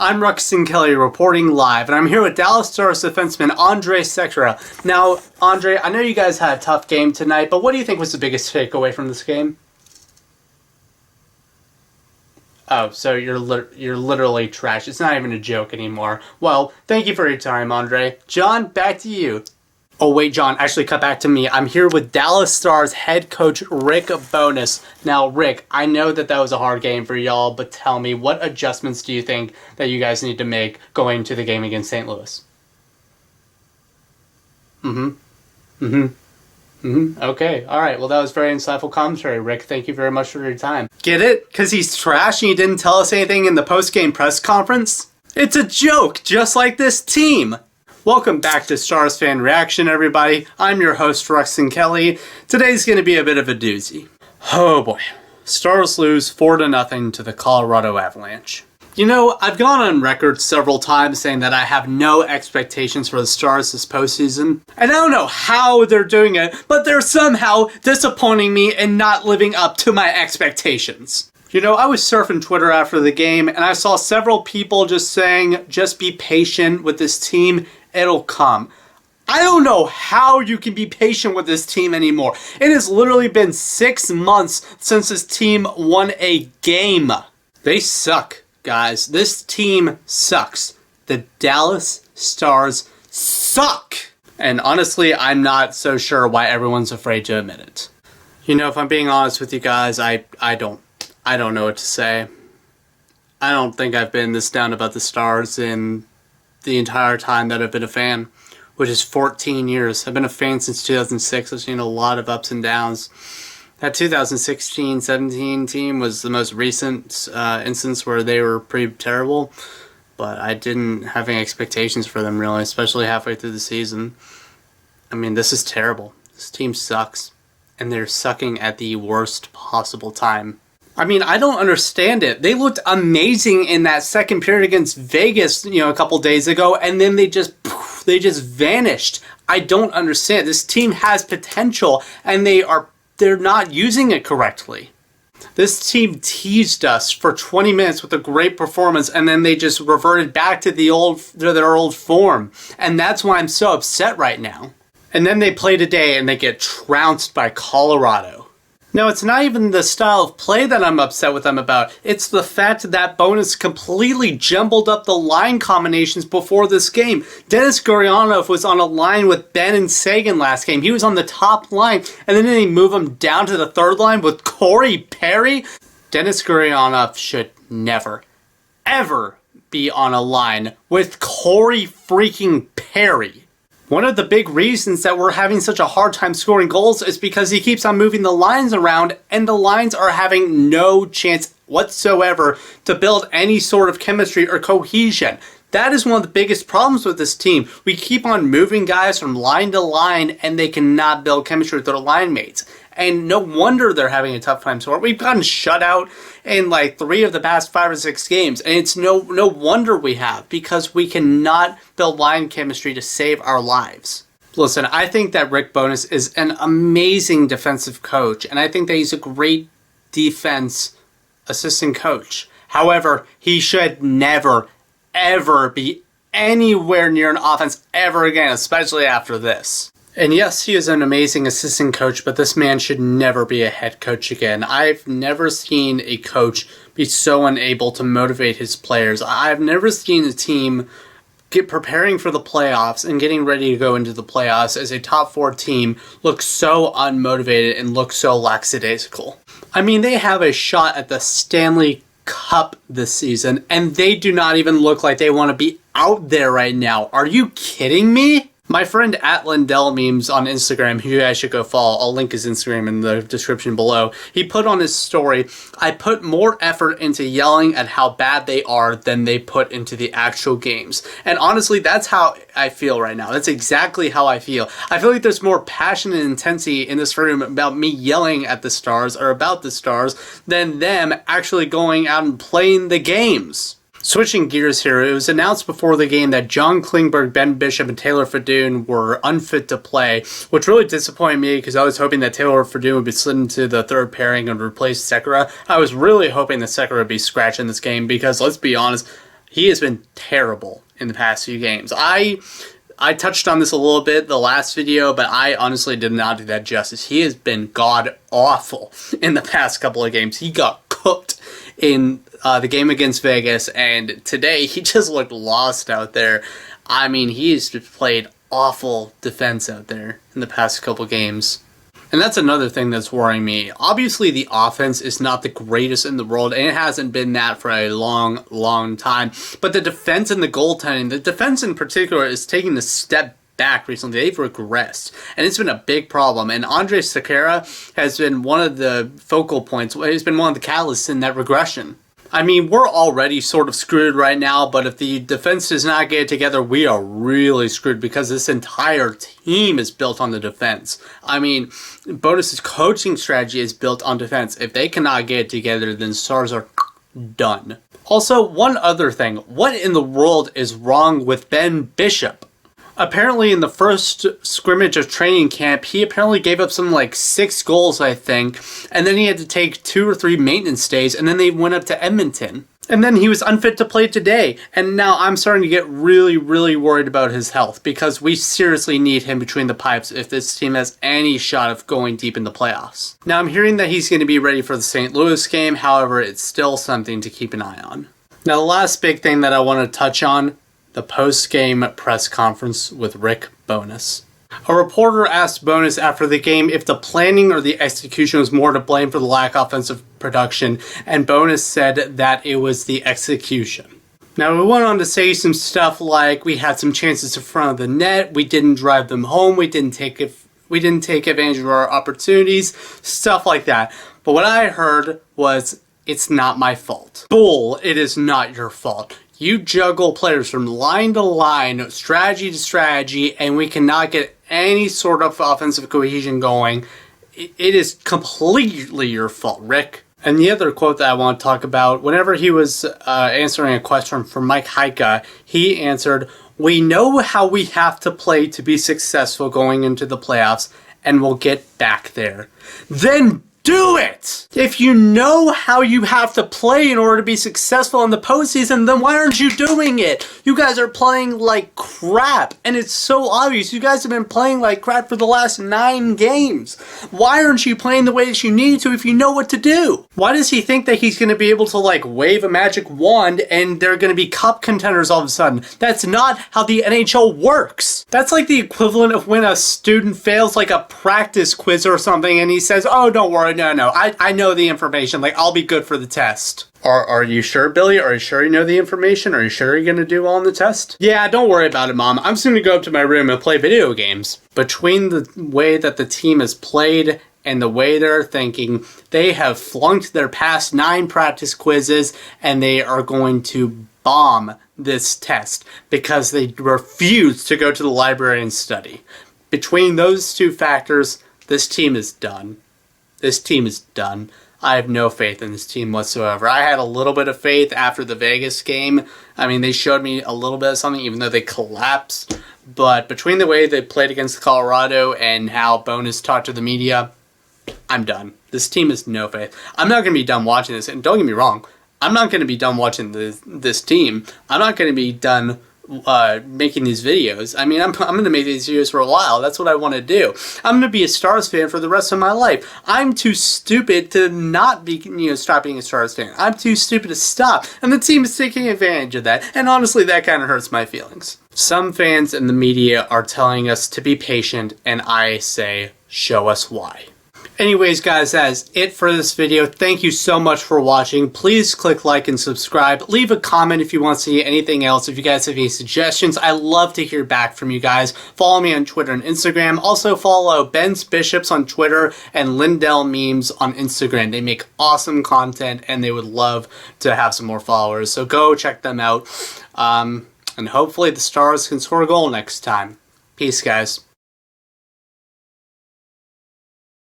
I'm Ruxin Kelly reporting live, and I'm here with Dallas Stars defenseman Andrej Sekera. Now, Andrej, I know you guys had a tough game tonight, but what do you think was the biggest takeaway from this game? Oh, so you're literally trash. It's not even a joke anymore. Well, thank you for your time, Andrej. John, back to you. Oh wait, John, actually cut back to me. I'm here with Dallas Stars head coach Rick Bowness. Now, Rick, I know that was a hard game for y'all, but tell me, what adjustments do you think that you guys need to make going to the game against St. Louis? Okay, alright, well that was very insightful commentary, Rick. Thank you very much for your time. Get it? Because he's trash and he didn't tell us anything in the post-game press conference? It's a joke, just like this team! Welcome back to Stars Fan Reaction, everybody. I'm your host, Ruxin Kelly. Today's going to be a bit of a doozy. Oh boy. Stars lose 4-0 to the Colorado Avalanche. You know, I've gone on record several times saying that I have no expectations for the Stars this postseason. And I don't know how they're doing it, but they're somehow disappointing me and not living up to my expectations. You know, I was surfing Twitter after the game, and I saw several people just saying, just be patient with this team, it'll come. I don't know how you can be patient with this team anymore. It has literally been 6 months since this team won a game. They suck, guys. This team sucks. The Dallas Stars suck. And honestly, I'm not so sure why everyone's afraid to admit it. You know, if I'm being honest with you guys, I don't know what to say. I don't think I've been this down about the Stars in the entire time that I've been a fan, which is 14 years. I've been a fan since 2006. I've seen a lot of ups and downs. That 2016-17 team was the most recent instance where they were pretty terrible, but I didn't have any expectations for them really, especially halfway through the season. I mean, this is terrible. This team sucks, and they're sucking at the worst possible time. I mean, I don't understand it. They looked amazing in that second period against Vegas, a couple days ago, and then they just vanished. I don't understand. This team has potential, and they're not using it correctly. This team teased us for 20 minutes with a great performance, and then they just reverted back to their old form. And that's why I'm so upset right now. And then they play today, and they get trounced by Colorado. No, it's not even the style of play that I'm upset with them about. It's the fact that Bowness completely jumbled up the line combinations before this game. Denis Gurianov was on a line with Ben and Sagan last game. He was on the top line, and then they move him down to the third line with Corey Perry. Denis Gurianov should never, ever be on a line with Corey freaking Perry. One of the big reasons that we're having such a hard time scoring goals is because he keeps on moving the lines around, and the lines are having no chance whatsoever to build any sort of chemistry or cohesion. That is one of the biggest problems with this team. We keep on moving guys from line to line, and they cannot build chemistry with their line mates. And no wonder they're having a tough time scoring. We've gotten shut out in like 3 of the past 5 or 6 games. And it's no wonder we have, because we cannot build line chemistry to save our lives. Listen, I think that Rick Bowness is an amazing defensive coach. And I think that he's a great defense assistant coach. However, he should never, ever be anywhere near an offense ever again, especially after this. And yes, he is an amazing assistant coach, but this man should never be a head coach again. I've never seen a coach be so unable to motivate his players. I've never seen a team preparing for the playoffs and getting ready to go into the playoffs as a top 4 team look so unmotivated and look so lackadaisical. I mean, they have a shot at the Stanley Cup this season, and they do not even look like they want to be out there right now. Are you kidding me? My friend at Lindellmemes on Instagram, who you guys should go follow, I'll link his Instagram in the description below, he put on his story, I put more effort into yelling at how bad they are than they put into the actual games. And honestly, that's how I feel right now. That's exactly how I feel. I feel like there's more passion and intensity in this room about me yelling at the Stars or about the Stars than them actually going out and playing the games. Switching gears here, it was announced before the game that John Klingberg, Ben Bishop, and Taylor Fedun were unfit to play, which really disappointed me because I was hoping that Taylor Fedun would be slid into the third pairing and replace Sekera. I was really hoping that Sekera would be scratched in this game because, let's be honest, He has been terrible in the past few games. I touched on this a little bit the last video, but I honestly did not do that justice. He has been god-awful in the past couple of games. He got cooked in the game against Vegas, and today he just looked lost out there. I mean, he's played awful defense out there in the past couple games. And that's another thing that's worrying me. Obviously, the offense is not the greatest in the world, and it hasn't been that for a long, long time. But the defense and the goaltending, the defense in particular, is taking a step back recently. They've regressed, and it's been a big problem. And Andrej Sekera has been one of the focal points. He's been one of the catalysts in that regression. I mean, we're already sort of screwed right now, but if the defense does not get it together, we are really screwed because this entire team is built on the defense. I mean, Bonus's coaching strategy is built on defense. If they cannot get it together, then Stars are done. Also, one other thing. What in the world is wrong with Ben Bishop? Apparently in the first scrimmage of training camp, he apparently gave up some like 6 goals, I think, and then he had to take 2 or 3 maintenance days, and then they went up to Edmonton. And then he was unfit to play today, and now I'm starting to get really, really worried about his health, because we seriously need him between the pipes if this team has any shot of going deep in the playoffs. Now I'm hearing that he's going to be ready for the St. Louis game, however, it's still something to keep an eye on. Now the last big thing that I want to touch on, the post-game press conference with Rick Bowness. A reporter asked Bowness after the game if the planning or the execution was more to blame for the lack of offensive production, and Bowness said that it was the execution. Now, we went on to say some stuff like we had some chances in front of the net, we didn't drive them home, we didn't take advantage of our opportunities, stuff like that. But what I heard was, it's not my fault. Bull, it is not your fault. You juggle players from line to line, strategy to strategy, and we cannot get any sort of offensive cohesion going. It is completely your fault, Rick. And the other quote that I want to talk about, whenever he was answering a question from Mike Heika, he answered, "We know how we have to play to be successful going into the playoffs, and we'll get back there." Then do it! If you know how you have to play in order to be successful in the postseason, then why aren't you doing it? You guys are playing like crap, and it's so obvious. You guys have been playing like crap for the last 9 games. Why aren't you playing the way that you need to if you know what to do? Why does he think that he's going to be able to like wave a magic wand and they're going to be cup contenders all of a sudden? That's not how the NHL works. That's like the equivalent of when a student fails like a practice quiz or something and he says, "Oh, don't worry, no, I know the information, like I'll be good for the test." Are you sure, Billy? Are you sure you know the information? Are you sure you're going to do well on the test? Yeah, don't worry about it, Mom. I'm just going to go up to my room and play video games. Between the way that the team has played and the way they're thinking, they have flunked their past 9 practice quizzes and they are going to bomb this test because they refuse to go to the library and study. Between those 2 factors, this team is done. This team is done. I have no faith in this team whatsoever. I had a little bit of faith after the Vegas game. I mean, they showed me a little bit of something, even though they collapsed. But between the way they played against Colorado and how Bowness talked to the media, I'm done. This team has no faith. I'm not going to be done watching this. And don't get me wrong, I'm not going to be done watching this team. I'm not going to be done making these videos. I mean, I'm going to make these videos for a while. That's what I want to do. I'm going to be a Stars fan for the rest of my life. I'm too stupid to not be, stop being a Stars fan. I'm too stupid to stop. And the team is taking advantage of that. And honestly, that kind of hurts my feelings. Some fans in the media are telling us to be patient, and I say, show us why. Anyways, guys, that is it for this video. Thank you so much for watching. Please click like and subscribe. Leave a comment if you want to see anything else. If you guys have any suggestions, I love to hear back from you guys. Follow me on Twitter and Instagram. Also follow Ben's Bishops on Twitter and Lindellmemes on Instagram. They make awesome content and they would love to have some more followers. So go check them out. And hopefully the Stars can score a goal next time. Peace, guys.